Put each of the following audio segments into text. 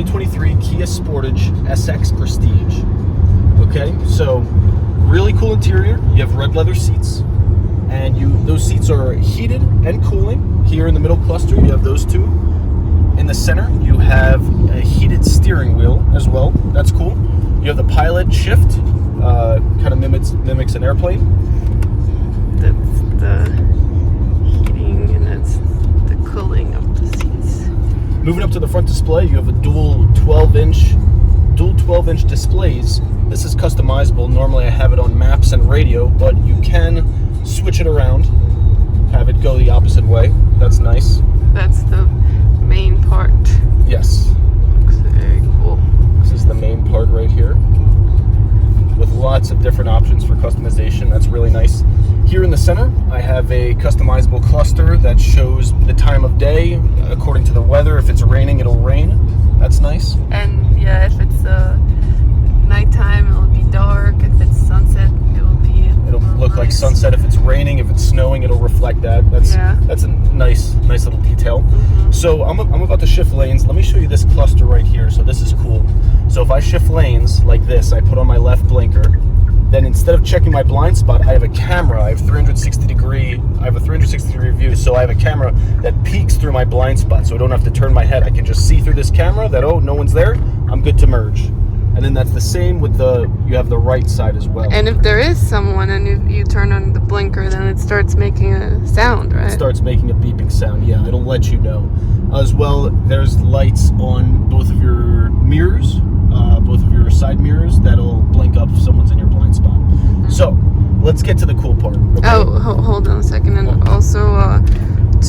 2023 Kia Sportage SX Prestige. Okay, so really cool interior. You have red leather seats, and those seats are heated and cooling. Here in the middle cluster, you have those two. In the center, you have a heated steering wheel as well. That's cool. You have the pilot shift, kind of mimics an airplane. That's the heating, and that's the cooling of the seats. Moving up to the front display, you have a dual 12-inch displays. This is customizable. Normally I have it on maps and radio, but you can switch it around, have it go the opposite way. That's nice. That's the main part. Yes. Looks very cool. This is the main part right here, with lots of different options for customization. That's really nice. Here in the center, I have a customizable cluster that shows the time of day according to the weather. If it's raining, it'll rain. That's nice. And yeah, if it's nighttime, it'll be dark. If it's sunset, it'll look nice. like sunset. If it's raining, if it's snowing, it'll reflect that. That's a nice little detail. Mm-hmm. So I'm about to shift lanes. Let me show you this cluster right here. So this is cool. So if I shift lanes like this, I put on my left blinker. Then instead of checking my blind spot, I have a camera. I have a 360 degree view. So I have a camera that peeks through my blind spot, so I don't have to turn my head. I can just see through this camera that, oh, no one's there. I'm good to merge. And then that's the same with you have the right side as well. And if there is someone and you turn on the blinker, then it starts making a sound, right? It starts making a beeping sound, yeah. It'll let you know. As well, there's lights on both of your mirrors, both of your side mirrors, that'll blink up if someone's in your blind spot. Mm-hmm. So, let's get to the cool part. Okay? Oh, hold on a second. And also,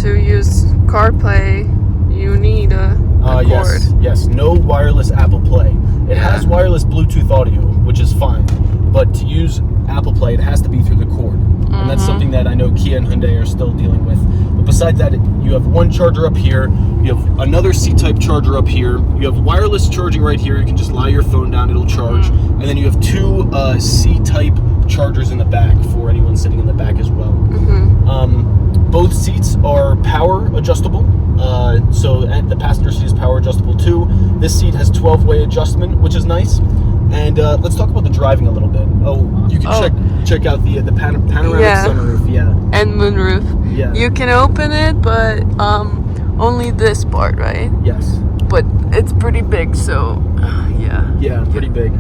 to use CarPlay, you need a cord. Yes, no wireless Apple Play. It has wireless Bluetooth audio, which is fine, but to use Apple Play, it has to be through the cord. And that's something that I know Kia and Hyundai are still dealing with. But besides that, you have one charger up here, you have another C-type charger up here, you have wireless charging right here. You can just lie your phone down, it'll charge. And then you have two C-type chargers in the back for anyone sitting in the back as well. Both seats are power adjustable. So the passenger seat is power adjustable too. This seat has 12-way adjustment, which is nice. And let's talk about the driving a little bit. Oh, you can check out the panoramic sunroof, and moonroof. Yeah. You can open it, but only this part, right? Yes. But it's pretty big, so yeah. Yeah, pretty big.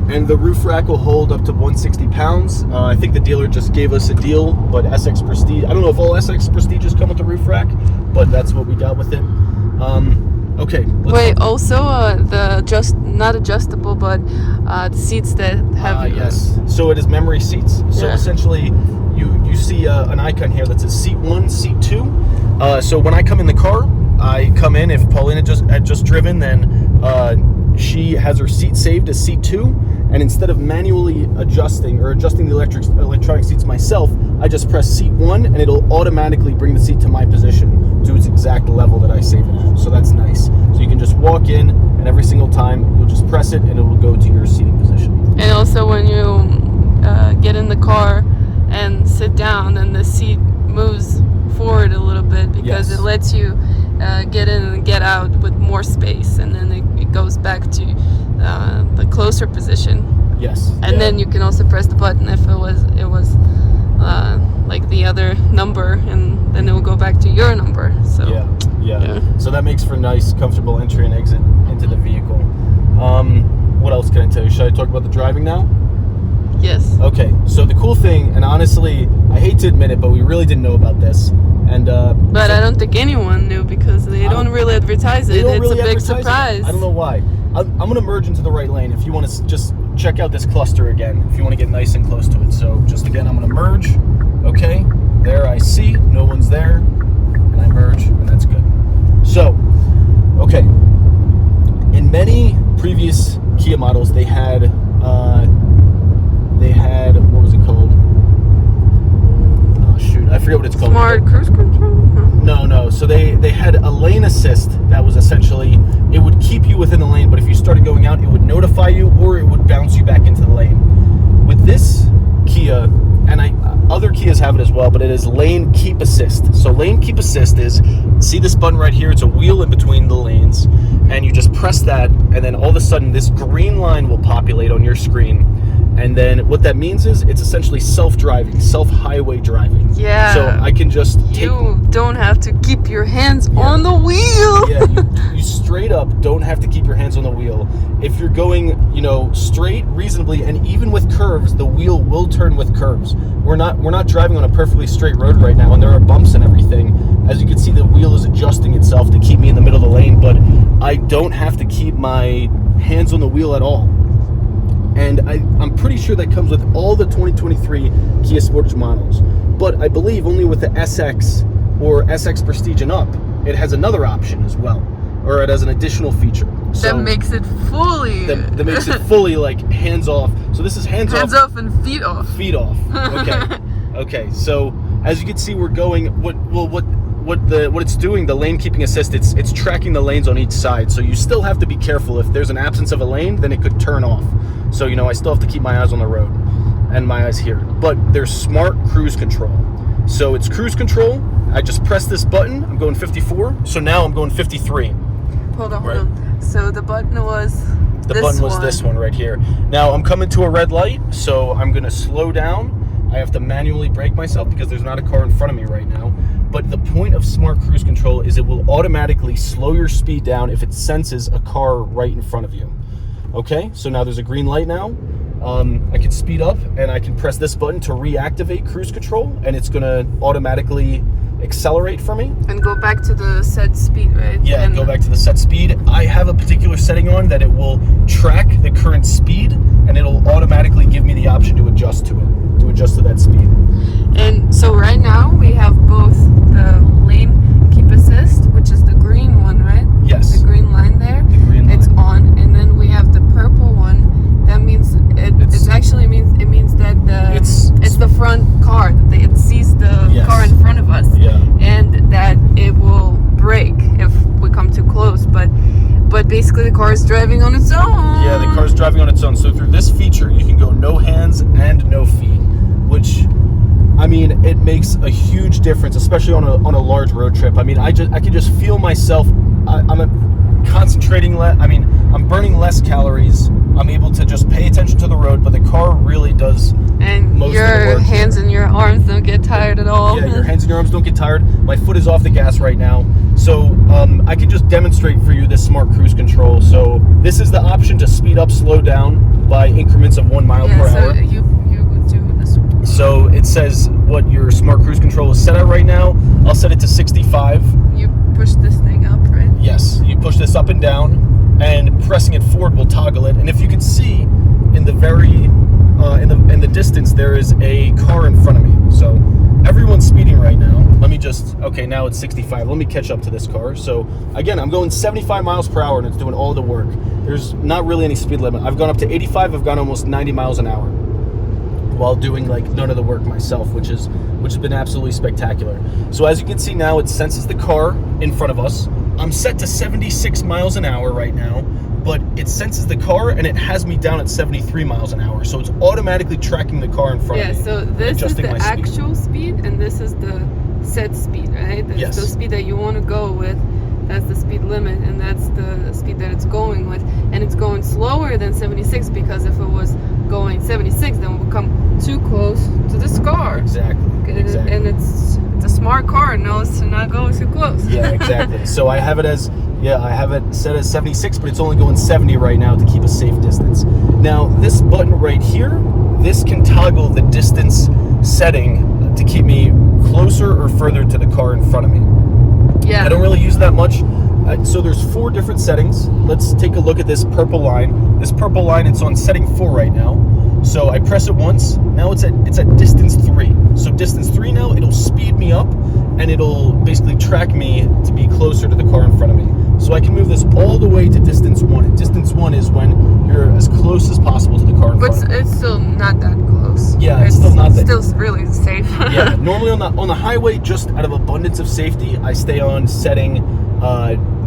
And the roof rack will hold up to 160 pounds. I think the dealer just gave us a deal, but SX Prestige, I don't know if all SX Prestiges come with the roof rack, but that's what we got with it. Okay. Wait, also not adjustable, but the seats that have... yes. So it is memory seats. So essentially, you see an icon here that says seat 1, seat 2. So when I come in the car, I come in, if Paulina had just driven, then she has her seat saved as seat 2, and instead of manually adjusting the electronic seats myself, I just press seat 1 and it'll automatically bring the seat to my position to its exact level that I save it at. So that's nice. So you can just walk in, and every single time you'll just press it and it will go to your seating position. And also when you get in the car and sit down, then the seat moves forward a little bit because it lets you get in and get out with more space, and then it goes back to the closer position. Yes. And then you can also press the button if it was like the other number, and then it will go back to your number. So yeah. So that makes for nice, comfortable entry and exit into the vehicle. What else can I tell you? Should I talk about the driving now? Yes. Okay. So the cool thing, and honestly, I hate to admit it, but we really didn't know about this. And but I don't think anyone knew because they don't really advertise it. It's a big surprise. I don't know why. I'm going to merge into the right lane. If you want to just check out this cluster again, if you want to get nice and close to it. So just again, I'm going to merge. Okay, there I see. No one's there. And I merge, and that's good. So, okay. In many previous Kia models, they had what was it called? Oh, shoot. I forget what it's called. Smart cruise control? No. So they had a lane assist that was essentially, it would keep you within the lane, but if you started going out, it would notify you or it would bounce you back into the lane. With this Kia, and other Kias have it as well, but it is lane keep assist. So lane keep assist is, see this button right here? It's a wheel in between the lanes, and you just press press that, and then all of a sudden this green line will populate on your screen. And then what that means is it's essentially self-driving, self-highway driving. Yeah. So I can just You don't have to keep your hands on the wheel. Yeah, you straight up don't have to keep your hands on the wheel. If you're going, straight, reasonably, and even with curves, the wheel will turn with curves. We're not driving on a perfectly straight road right now, and there are bumps and everything. As you can see, the wheel is adjusting itself to keep me in the middle of the lane, but I don't have to keep my hands on the wheel at all. And I'm pretty sure that comes with all the 2023 Kia Sportage models. But I believe only with the SX or SX Prestige and up, it has another option as well. Or it has an additional feature. So that makes it fully... That makes it fully, like, hands off. So this is hands off. Hands off and feet off. Feet off. Okay. Okay, so as you can see, we're going... What it's doing, the lane keeping assist, it's tracking the lanes on each side. So you still have to be careful. If there's an absence of a lane, then it could turn off. So, I still have to keep my eyes on the road and my eyes here. But there's smart cruise control. So it's cruise control. I just press this button. I'm going 54. So now I'm going 53. Hold on. So the button was this one right here. Now I'm coming to a red light, so I'm going to slow down. I have to manually brake myself because there's not a car in front of me right now. But the point of smart cruise control is it will automatically slow your speed down if it senses a car right in front of you. Okay, so now there's a green light now. I can speed up and I can press this button to reactivate cruise control, and it's gonna automatically accelerate for me. And go back to the set speed, right? Yeah, and go back to the set speed. I have a particular setting on that it will track the current speed, and it'll automatically give me the option to adjust to it, to adjust to that speed. And so right now we have both the lane keep assist, which is the green one, right? Yes. The green line there. The green line. It's on, and then we have the purple one. That means it actually means that it's the front car. That it sees the car in front of us. Yeah. And that it will brake if we come too close, but basically the car is driving on its own. Yeah, the car is driving on its own. So through this feature, you can go no hands and no feet, which, I mean, it makes a huge difference, especially on a large road trip. I mean, I can just feel myself. I'm concentrating less. I mean, I'm burning less calories. I'm able to just pay attention to the road, but the car really does. And most your of the work hands and your arms don't get tired at all. Yeah, your hands and your arms don't get tired. My foot is off the gas right now. So I can just demonstrate for you this smart cruise control. So this is the option to speed up, slow down by increments of 1 mile per hour. So you would do this one. So it says what your smart cruise control is set at right now. I'll set it to 65. You push this thing up, right? Yes, you push this up and down, and pressing it forward will toggle it. And if you can see in the in the distance, there is a car in front of me. So everyone's speeding right now. Let me okay, now it's 65. Let me catch up to this car. So again, I'm going 75 miles per hour and it's doing all the work. There's not really any speed limit. I've gone up to 85. I've gone almost 90 miles an hour while doing like none of the work myself, which has been absolutely spectacular. So as you can see now, it senses the car in front of us. I'm set to 76 miles an hour right now, but it senses the car and it has me down at 73 miles an hour. So it's automatically tracking the car in front of me. Yeah, so this is the actual speed and this is the set speed, right? That's the speed that you want to go with. That's the speed limit, and that's the speed that it's going with. And it's going slower than 76 because if it was going 76, then we'll come too close to this car. Exactly. And it's a smart car. It knows to not go too close. Yeah, exactly. So I have it set as 76, but it's only going 70 right now to keep a safe distance. Now, this button right here, this can toggle the distance setting to keep me closer or further to the car in front of me. Yeah. I don't really use that much. So there's 4 different settings. Let's take a look at this purple line. This purple line, it's on setting 4 right now. So I press it once. Now it's at distance 3. So distance 3 now, it'll speed me up and it'll basically track me to be closer to the car in front of me. So I can move this all the way to distance 1. And distance 1 is when you're as close as possible to the car in front of me. But it's still not that close. Yeah, it's still not that. Still really safe. Yeah, normally on the highway, just out of abundance of safety, I stay on setting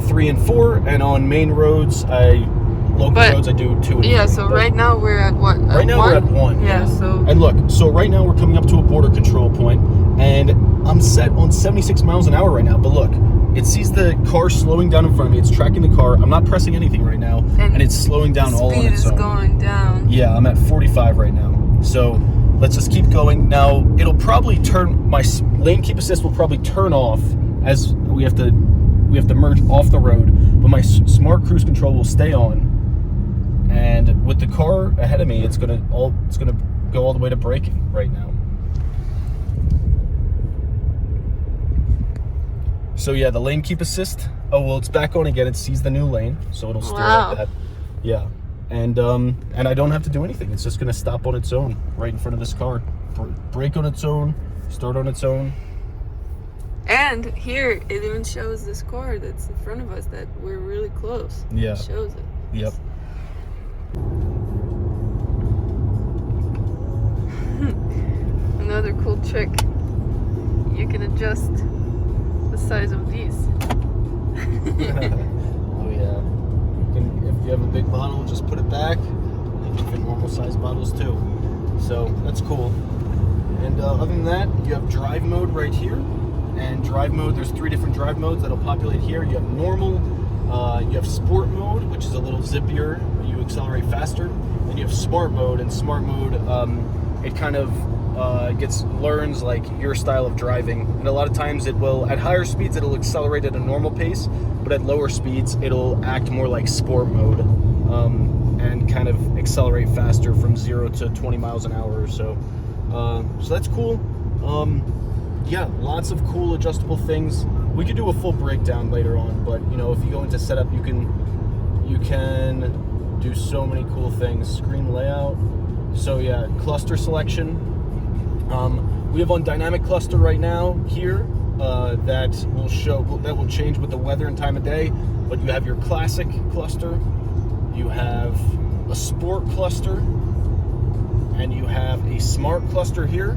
3 and 4, and on main roads, local roads, I do 2 and 3. Yeah, so right now we're at what? Right now we're at 1. Yeah, so. And look, so right now we're coming up to a border control point, and I'm set on 76 miles an hour right now. But look, it sees the car slowing down in front of me. It's tracking the car. I'm not pressing anything right now, and it's slowing down all on its own. Speed is going down. Yeah, I'm at 45 right now. So let's just keep going. Now it'll probably turn. My lane keep assist will probably turn off as we have to merge off the road. But my smart cruise control will stay on. And with the car ahead of me, it's gonna go all the way to braking right now. So yeah, the lane keep assist. Oh well, it's back on again. It sees the new lane, so it'll steer like that. Yeah, and I don't have to do anything. It's just gonna stop on its own right in front of this car, brake on its own, start on its own. And here it even shows this car that's in front of us that we're really close. Yeah, it shows it. Yep. Another cool trick. You can adjust the size of these. Oh yeah. If you have a big bottle, just put it back. You can fit normal size bottles too. So that's cool. And other than that, you have drive mode right here. And drive mode, there's 3 different drive modes that'll populate here. You have normal, you have sport mode, which is a little zippier. You accelerate faster. Then you have smart mode, and smart mode, it kind of learns like your style of driving, and a lot of times it will, at higher speeds it'll accelerate at a normal pace, but at lower speeds it'll act more like sport mode, and kind of accelerate faster from 0 to 20 miles an hour or so. So that's cool. Yeah, lots of cool adjustable things. We could do a full breakdown later on, but you know, if you go into setup, you can do so many cool things. Screen layout. So yeah, cluster selection. We have on dynamic cluster right now here that will change with the weather and time of day. But you have your classic cluster, you have a sport cluster, and you have a smart cluster here.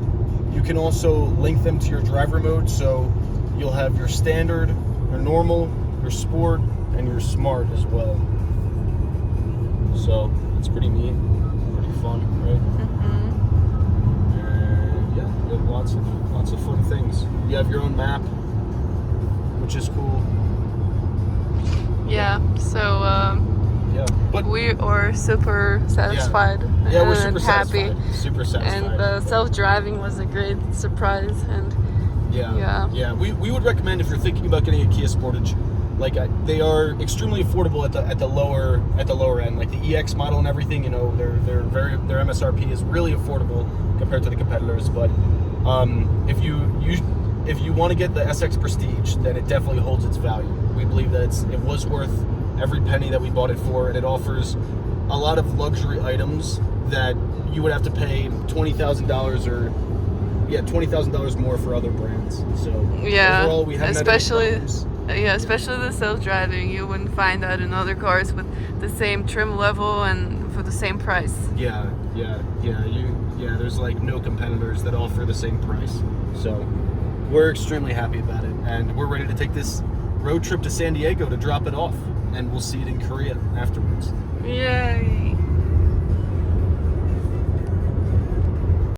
You can also link them to your driver mode, so you'll have your standard, your normal, your sport, and your smart as well. So it's pretty neat, pretty fun, right? You have lots of fun things. You have your own map, which is cool. Yeah. So but we are super satisfied. Yeah, we're super happy. Satisfied. Super satisfied. And the self-driving was a great surprise. And yeah. We would recommend, if you're thinking about getting a Kia Sportage, like they are extremely affordable at the lower end. Like the EX model and everything, you know, their MSRP is really affordable compared to the competitors. But if you want to get the SX Prestige, then it definitely holds its value. We believe that it was worth every penny that we bought it for, and it offers a lot of luxury items that you would have to pay $20,000 or $20,000 more for other brands. So overall, we haven't especially the self-driving, you wouldn't find that in other cars with the same trim level and for the same price. Yeah. There's like no competitors that offer the same price. So we're extremely happy about it, and we're ready to take this road trip to San Diego to drop it off, and we'll see it in Korea afterwards. Yay!